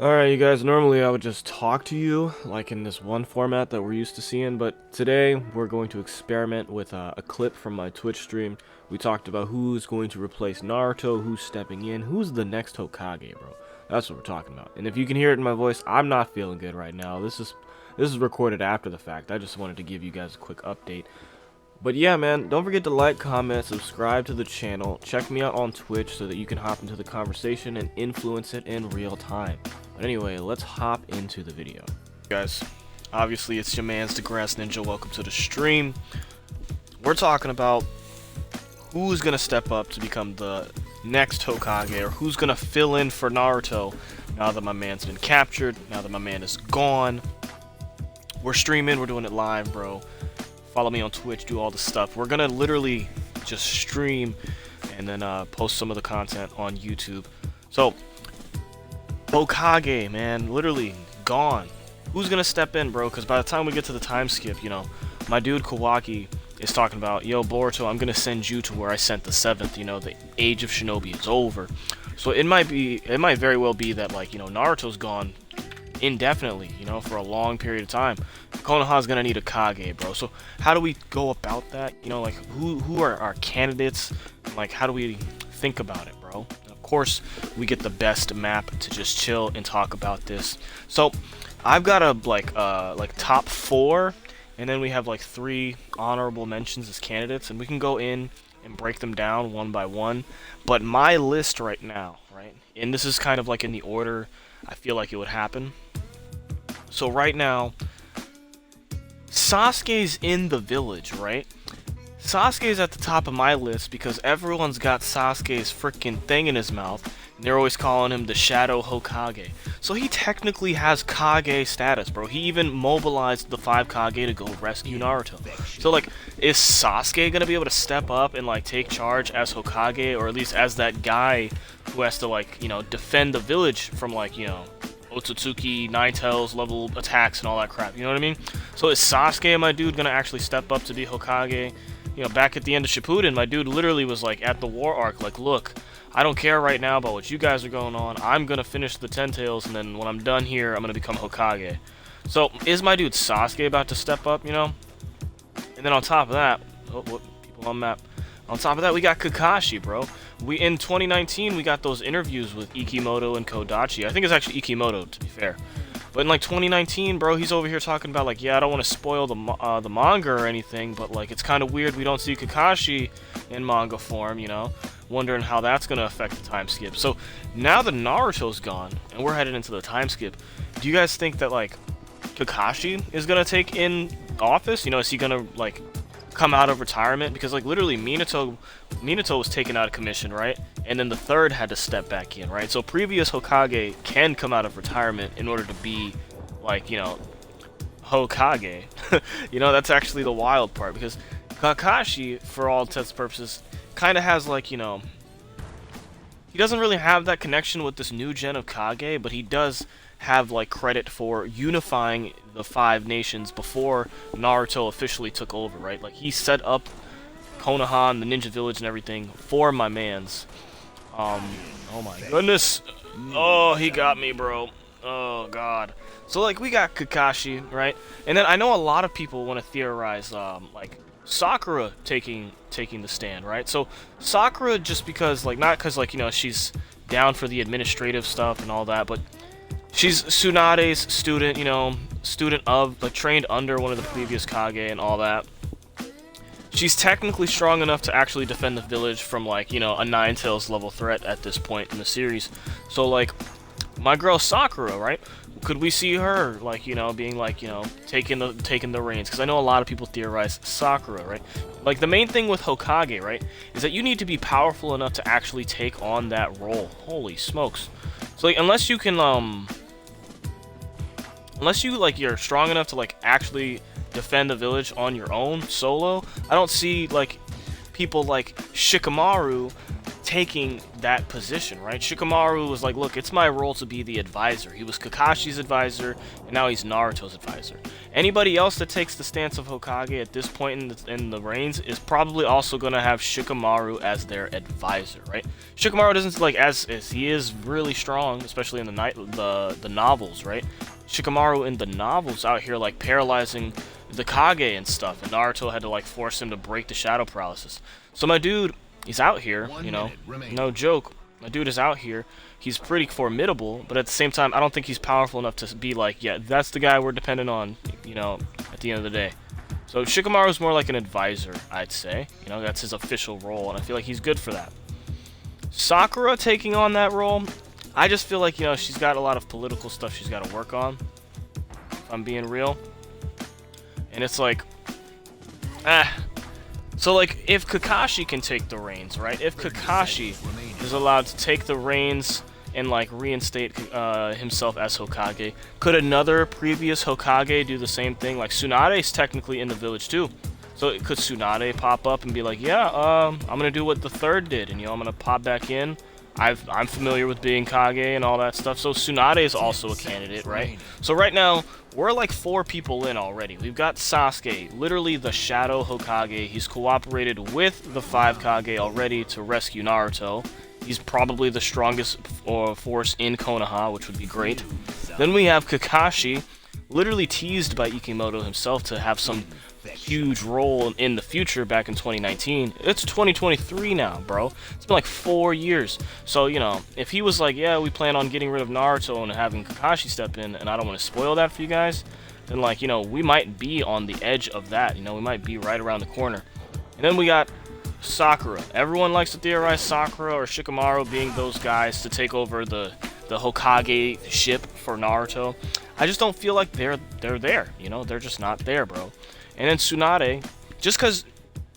Alright, you guys, normally I would just talk to you, like in this one format that we're used to seeing, but today we're going to experiment with a clip from my Twitch stream. We talked about who's going to replace Naruto, who's stepping in, who's the next Hokage, bro. That's what we're talking about. And if you can hear it in my voice, I'm not feeling good right now. This is recorded after the fact. I just wanted to give you guys a quick update. But yeah, man, don't forget to like, comment, subscribe to the channel. Check me out on Twitch so that you can hop into the conversation and influence it in real time. But anyway, let's hop into the video. Guys, obviously it's your man's the Grass Ninja. Welcome to the stream. We're talking about who's gonna step up to become the next Hokage, or who's gonna fill in for Naruto now that my man's been captured, now that my man is gone. We're streaming, we're doing it live, bro. Follow me on Twitch, do all the stuff. We're gonna literally just stream and then post some of the content on YouTube. So, Hokage, man, literally gone. Who's gonna step in, bro? Because by the time we get to the time skip, you know, my dude Kawaki is talking about, yo, Boruto, I'm gonna send you to where I sent the 7th. You know, the age of Shinobi is over. So it might very well be that, like, you know, Naruto's gone indefinitely, you know, for a long period of time. Konoha's gonna need a Kage, bro. So how do we go about that? You know, like, who are our candidates? Like, how do we think about it, bro? Of course, we get the best map to just chill and talk about this. So I've got a like top 4, and then we have like 3 honorable mentions as candidates, and we can go in and break them down one by one. But my list right now, right, and this is kind of like in the order I feel like it would happen. So right now, Sasuke's in the village, right? Sasuke's at the top of my list because everyone's got Sasuke's freaking thing in his mouth, and they're always calling him the Shadow Hokage. So he technically has Kage status, bro. He even mobilized the 5 Kage to go rescue Naruto. So, like, is Sasuke gonna be able to step up and, like, take charge as Hokage, or at least as that guy who has to, like, you know, defend the village from, like, you know, Otsutsuki, Nine-Tails level attacks and all that crap, you know what I mean? So is Sasuke, my dude, gonna actually step up to be Hokage? You know, back at the end of Shippuden, my dude literally was like at the war arc, like, look, I don't care right now about what you guys are going on, I'm gonna finish the 10 Tails, and then when I'm done here, I'm gonna become Hokage. So, is my dude Sasuke about to step up, you know? And then on top of that, oh, what, people on map. On top of that, we got Kakashi, bro. In 2019, we got those interviews with Ikimoto and Kodachi. I think it's actually Ikimoto, to be fair. But in, like, 2019, bro, he's over here talking about, like, yeah, I don't want to spoil the manga or anything, but, like, it's kind of weird we don't see Kakashi in manga form, you know? Wondering how that's going to affect the time skip. So, now that Naruto's gone, and we're headed into the time skip, do you guys think that, like, Kakashi is going to take in office? You know, is he going to, like, come out of retirement? Because, like, literally Minato was taken out of commission, right? And then the 3rd had to step back in, right? So previous Hokage can come out of retirement in order to be, like, you know, Hokage. You know, that's actually the wild part, because Kakashi, for all intents and purposes, kind of has, like, you know, he doesn't really have that connection with this new gen of Kage, but he does have, like, credit for unifying the 5 nations before Naruto officially took over, right? Like, he set up Konoha, the Ninja Village, and everything for my mans. Oh my goodness. Oh, he got me, bro. Oh, God. So, like, we got Kakashi, right? And then I know a lot of people want to theorize, like, Sakura taking the stand, right? So, Sakura, just because, like, not because, like, you know, she's down for the administrative stuff and all that, but she's Tsunade's student, you know, like, trained under one of the previous Kage and all that. She's technically strong enough to actually defend the village from, like, you know, a Nine-Tails level threat at this point in the series. So, like, my girl Sakura, right? Could we see her, like, you know, being, like, you know, taking the reins? Because I know a lot of people theorize Sakura, right? Like, the main thing with Hokage, right, is that you need to be powerful enough to actually take on that role. Holy smokes. So, like, unless you can unless you like you're strong enough to like actually defend the village on your own solo, I don't see like people like Shikamaru taking that position, right? Shikamaru was like, look, it's my role to be the advisor. He was Kakashi's advisor, and now he's Naruto's advisor. Anybody else that takes the stance of Hokage at this point in the reigns is probably also going to have Shikamaru as their advisor, right? Shikamaru doesn't, like, as he is really strong, especially in the novels, right? Shikamaru in the novels out here, like, paralyzing the Kage and stuff, and Naruto had to, like, force him to break the shadow paralysis. So my dude, he's out here, you know, no joke. My dude is out here. He's pretty formidable, but at the same time, I don't think he's powerful enough to be like, yeah, that's the guy we're dependent on, you know, at the end of the day. So Shikamaru's more like an advisor, I'd say. You know, that's his official role, and I feel like he's good for that. Sakura taking on that role, I just feel like, you know, she's got a lot of political stuff she's got to work on, if I'm being real. And it's like, so, like, if Kakashi can take the reins, right? If Kakashi is allowed to take the reins and, like, reinstate himself as Hokage, could another previous Hokage do the same thing? Like, Tsunade's technically in the village, too. So, could Tsunade pop up and be like, yeah, I'm gonna do what the third did, and, you know, I'm gonna pop back in. I'm familiar with being Kage and all that stuff, so Tsunade is also a candidate, right? So right now, we're like 4 people in already. We've got Sasuke, literally the Shadow Hokage. He's cooperated with the 5 Kage already to rescue Naruto. He's probably the strongest force in Konoha, which would be great. Then we have Kakashi, literally teased by Ikimoto himself to have some huge role in the future back in 2019. It's 2023 now, bro. It's been like 4 years. So, you know, if he was like, yeah, we plan on getting rid of Naruto and having Kakashi step in, and I don't want to spoil that for you guys, then, like, you know, we might be on the edge of that. You know, we might be right around the corner. And then we got Sakura. Everyone likes to theorize Sakura or Shikamaru being those guys to take over the Hokage ship for Naruto. I just don't feel like they're there, you know? They're just not there, bro. And then Tsunade, just because,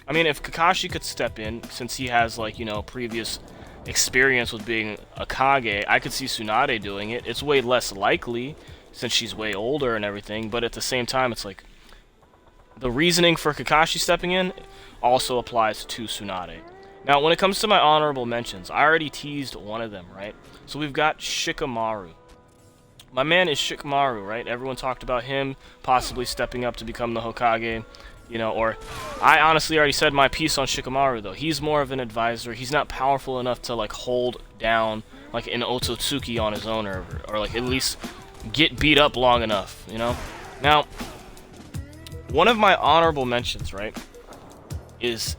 I mean, if Kakashi could step in, since he has, like, you know, previous experience with being a Kage, I could see Tsunade doing it. It's way less likely, since she's way older and everything, but at the same time, it's like, the reasoning for Kakashi stepping in also applies to Tsunade. Now, when it comes to my honorable mentions, I already teased one of them, right? So we've got Shikamaru. My man is Shikamaru, right? Everyone talked about him possibly stepping up to become the Hokage, you know, or I honestly already said my piece on Shikamaru, though. He's more of an advisor. He's not powerful enough to, like, hold down, like, an Otsutsuki on his own, or like, at least get beat up long enough, you know? Now, one of my honorable mentions, right, is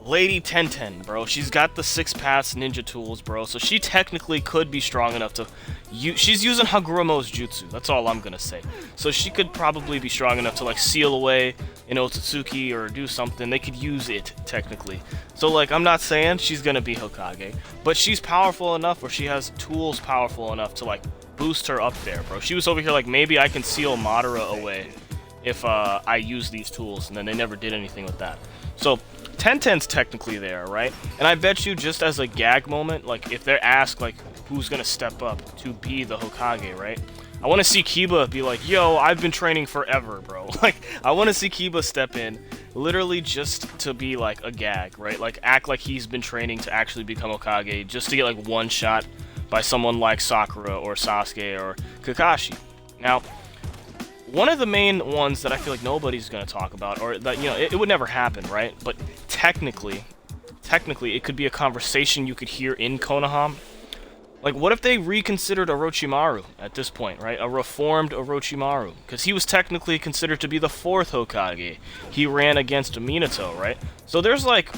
Lady Tenten, bro. She's got the 6 paths ninja tools, bro, so she technically could be strong enough to she's using Hagurumo's jutsu, that's all I'm gonna say. So she could probably be strong enough to, like, seal away an Otsutsuki or do something. They could use it, technically. So, like, I'm not saying she's gonna be Hokage, but she's powerful enough, or she has tools powerful enough to, like, boost her up there, bro. She was over here like, maybe I can seal Madara away if I use these tools, and then they never did anything with that. So Tenten's technically there, right? And I bet you, just as a gag moment, like, if they're asked, like, who's gonna step up to be the Hokage, right? I want to see Kiba be like, yo, I've been training forever, bro. Like, I want to see Kiba step in, literally just to be, like, a gag, right? Like, act like he's been training to actually become Hokage, just to get, like, one shot by someone like Sakura or Sasuke or Kakashi. Now, one of the main ones that I feel like nobody's going to talk about, or that, you know, it would never happen, right? But technically, it could be a conversation you could hear in Konoha. Like, what if they reconsidered Orochimaru at this point, right? A reformed Orochimaru. Because he was technically considered to be the 4th Hokage. He ran against Minato, right? So there's, like...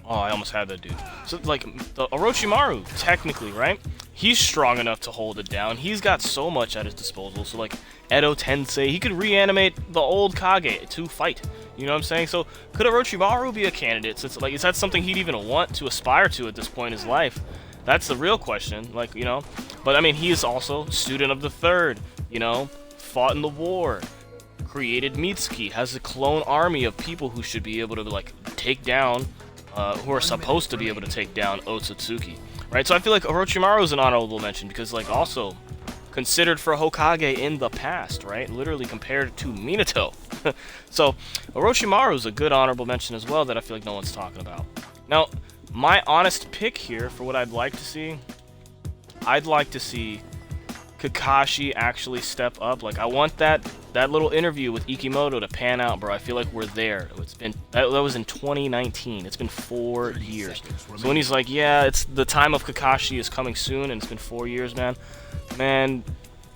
Oh, I almost had that dude. So, like, the Orochimaru, technically, right? He's strong enough to hold it down. He's got so much at his disposal. So, like, Edo Tensei, he could reanimate the old Kage to fight. You know what I'm saying? So, could Orochimaru be a candidate? Since, like, is that something he'd even want to aspire to at this point in his life? That's the real question, like, you know? But, I mean, he is also student of the 3rd, you know? Fought in the war. Created Mitsuki. Has a clone army of people who should be able to, like, take down... who are supposed to be able to take down Otsutsuki, right? So I feel like Orochimaru is an honorable mention because, like, also, considered for Hokage in the past, right? Literally compared to Minato. So, Orochimaru is a good honorable mention as well that I feel like no one's talking about. Now, my honest pick here for what I'd like to see, I'd like to see Kakashi actually step up. Like, I want that little interview with Ikimoto to pan out, bro. I feel like we're there. It's been that was in 2019. It's been 4 years. So when he's like, yeah, it's the time of Kakashi is coming soon, and it's been 4 years, man,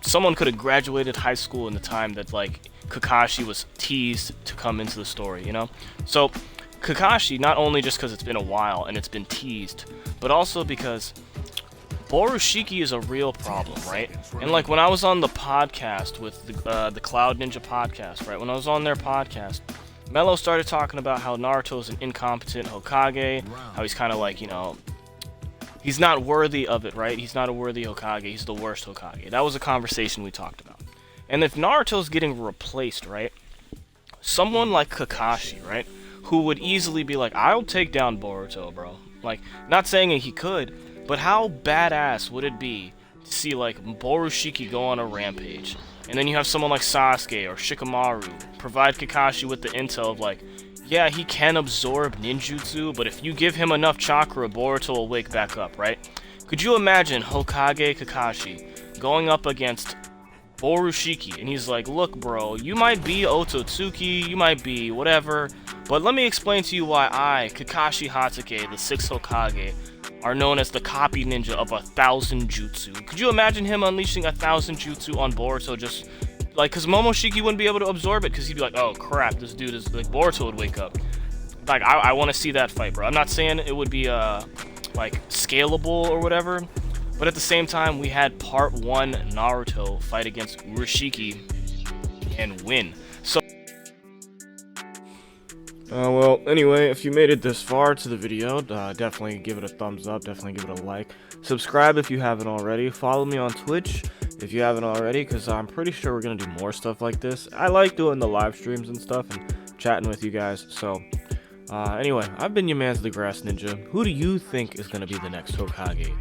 someone could have graduated high school in the time that like Kakashi was teased to come into the story, you know? So Kakashi, not only just because it's been a while and it's been teased, but also because Borushiki is a real problem, right? And like when I was on the podcast with the Cloud Ninja podcast, right? When I was on their podcast, Mello started talking about how Naruto's an incompetent Hokage, how he's kind of like, you know, he's not worthy of it, right? He's not a worthy Hokage, he's the worst Hokage. That was a conversation we talked about. And if Naruto's getting replaced, right? Someone like Kakashi, right? Who would easily be like, I'll take down Boruto, bro. Like, not saying he could, but how badass would it be to see, like, Borushiki go on a rampage, and then you have someone like Sasuke or Shikamaru provide Kakashi with the intel of, like, yeah, he can absorb ninjutsu, but if you give him enough chakra, Boruto will wake back up, right? Could you imagine Hokage Kakashi going up against Borushiki, and he's like, look, bro, you might be Otsutsuki, you might be whatever, but let me explain to you why I, Kakashi Hatake, the 6th Hokage, are known as the copy ninja of 1,000 jutsu. Could you imagine him unleashing 1,000 jutsu on Boruto just, like, because Momoshiki wouldn't be able to absorb it, because he'd be like, oh, crap, this dude is, like, Boruto would wake up. Like, I want to see that fight, bro. I'm not saying it would be, like, scalable or whatever, but at the same time, we had Part 1 Naruto fight against Urashiki and win. So, well, anyway, if you made it this far to the video, definitely give it a thumbs up, definitely give it a like. Subscribe if you haven't already. Follow me on Twitch if you haven't already, because I'm pretty sure we're going to do more stuff like this. I like doing the live streams and stuff and chatting with you guys. So, anyway, I've been your man's the Grass Ninja. Who do you think is going to be the next Hokage?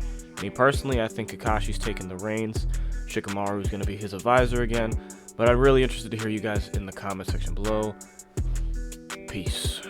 Me personally, I think Kakashi's taking the reins. Shikamaru's going to be his advisor again. But I'm really interested to hear you guys in the comment section below. Peace.